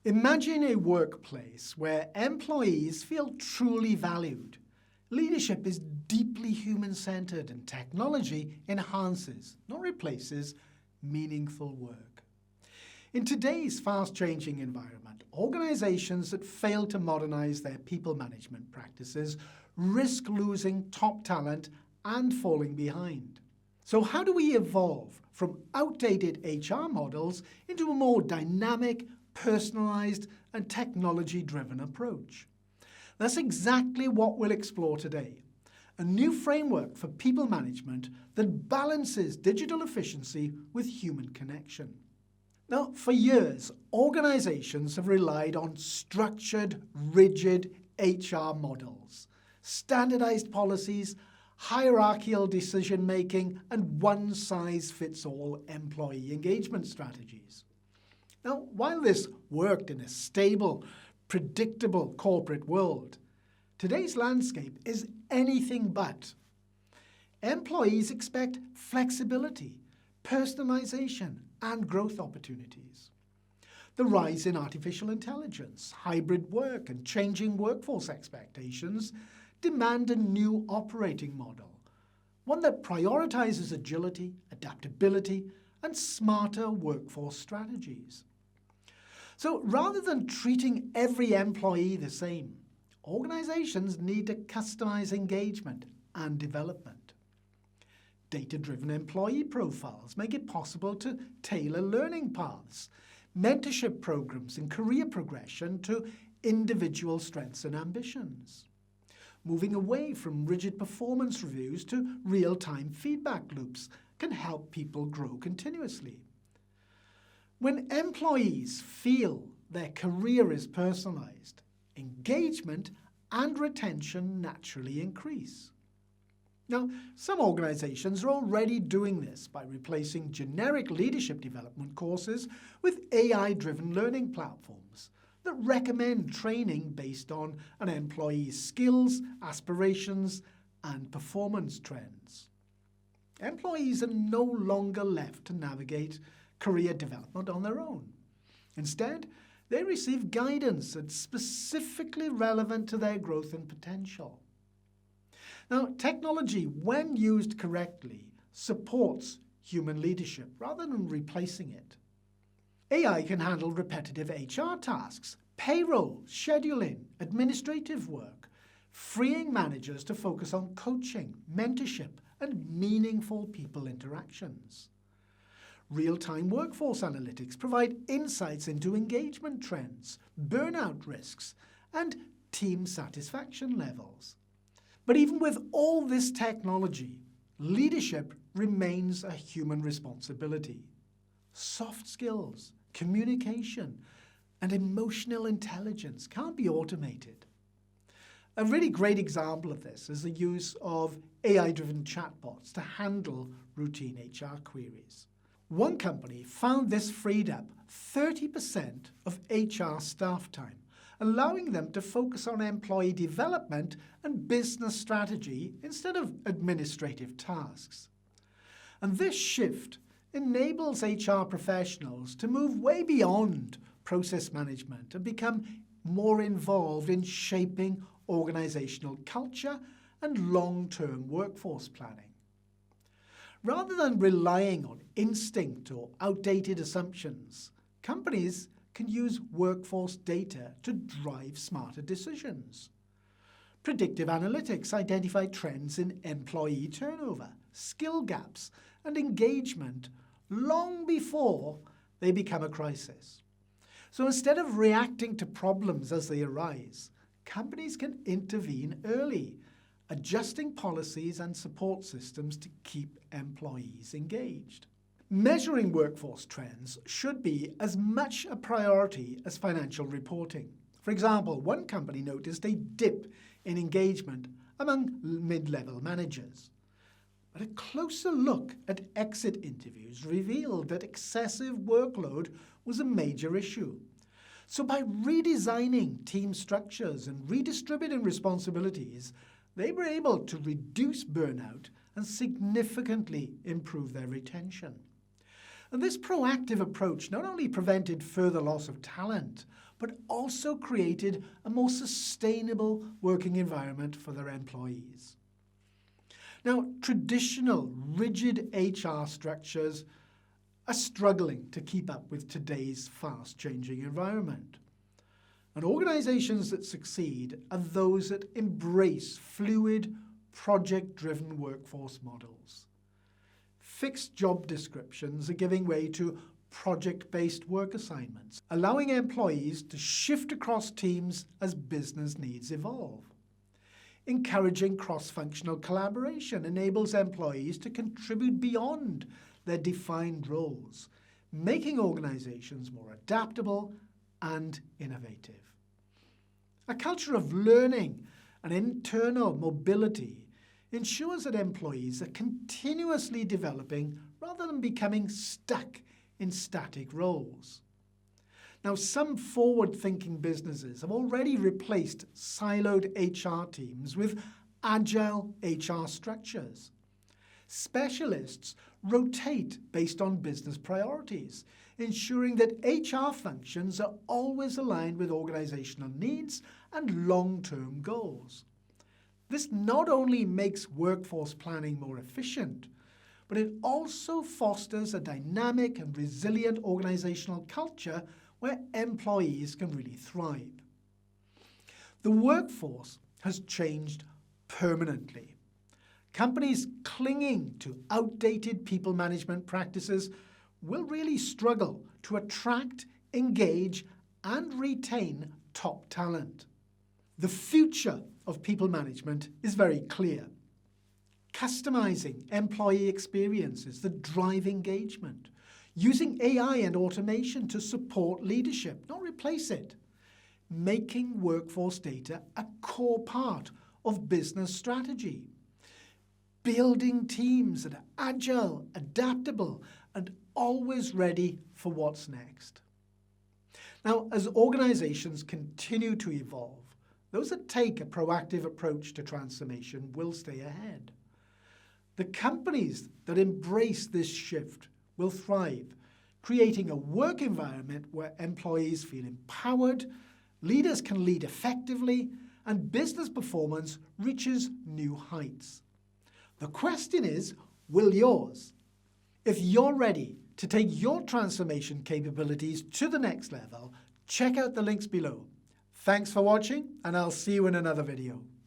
Imagine a workplace where employees feel truly valued. Leadership is deeply human-centered and technology enhances, not replaces, meaningful work. In today's fast-changing environment, organizations that fail to modernize their people management practices risk losing top talent and falling behind. So how do we evolve from outdated HR models into a more dynamic, personalised and technology-driven approach? That's exactly what we'll explore today. A new framework for people management that balances digital efficiency with human connection. Now, for years, organizations have relied on structured, rigid HR models, standardized policies, hierarchical decision-making, and one-size-fits-all employee engagement strategies. Now, while this worked in a stable, predictable corporate world, today's landscape is anything but. Employees expect flexibility, personalization, and growth opportunities. The rise in artificial intelligence, hybrid work, and changing workforce expectations demand a new operating model, one that prioritizes agility, adaptability, and smarter workforce strategies. So rather than treating every employee the same, organizations need to customize engagement and development. Data-driven employee profiles make it possible to tailor learning paths, mentorship programs, and career progression to individual strengths and ambitions. Moving away from rigid performance reviews to real-time feedback loops can help people grow continuously. When employees feel their career is personalized, engagement and retention naturally increase. Now, some organizations are already doing this by replacing generic leadership development courses with AI-driven learning platforms that recommend training based on an employee's skills, aspirations, and performance trends. Employees are no longer left to navigate career development on their own. Instead, they receive guidance that's specifically relevant to their growth and potential. Now, technology, when used correctly, supports human leadership rather than replacing it. AI can handle repetitive HR tasks, payroll, scheduling, administrative work, freeing managers to focus on coaching, mentorship, and meaningful people interactions. Real-time workforce analytics provide insights into engagement trends, burnout risks, and team satisfaction levels. But even with all this technology, leadership remains a human responsibility. Soft skills, communication, and emotional intelligence can't be automated. A really great example of this is the use of AI-driven chatbots to handle routine HR queries. One company found this freed up 30% of HR staff time, allowing them to focus on employee development and business strategy instead of administrative tasks. And this shift enables HR professionals to move way beyond process management and become more involved in shaping organizational culture and long-term workforce planning. Rather than relying on instinct or outdated assumptions, companies can use workforce data to drive smarter decisions. Predictive analytics identify trends in employee turnover, skill gaps, and engagement long before they become a crisis. So instead of reacting to problems as they arise, companies can intervene early, adjusting policies and support systems to keep employees engaged. Measuring workforce trends should be as much a priority as financial reporting. For example, one company noticed a dip in engagement among mid-level managers. But a closer look at exit interviews revealed that excessive workload was a major issue. So by redesigning team structures and redistributing responsibilities, they were able to reduce burnout and significantly improve their retention. And this proactive approach not only prevented further loss of talent, but also created a more sustainable working environment for their employees. Now, traditional, rigid HR structures are struggling to keep up with today's fast-changing environment. And organizations that succeed are those that embrace fluid, project-driven workforce models. Fixed job descriptions are giving way to project-based work assignments, allowing employees to shift across teams as business needs evolve. Encouraging cross-functional collaboration enables employees to contribute beyond their defined roles, making organizations more adaptable and innovative. A culture of learning and internal mobility ensures that employees are continuously developing rather than becoming stuck in static roles. Now, some forward-thinking businesses have already replaced siloed HR teams with agile HR structures. Specialists rotate based on business priorities, ensuring that HR functions are always aligned with organizational needs and long-term goals. This not only makes workforce planning more efficient, but it also fosters a dynamic and resilient organizational culture where employees can really thrive. The workforce has changed permanently. Companies clinging to outdated people management practices will really struggle to attract, engage, and retain top talent. The future of people management is very clear. Customizing employee experiences that drive engagement, using AI and automation to support leadership, not replace it, making workforce data a core part of business strategy, building teams that are agile, adaptable, and always ready for what's next. Now, as organizations continue to evolve, those that take a proactive approach to transformation will stay ahead. The companies that embrace this shift will thrive, creating a work environment where employees feel empowered, leaders can lead effectively, and business performance reaches new heights. The question is, will yours? If you're ready to take your transformation capabilities to the next level, check out the links below. Thanks for watching, and I'll see you in another video.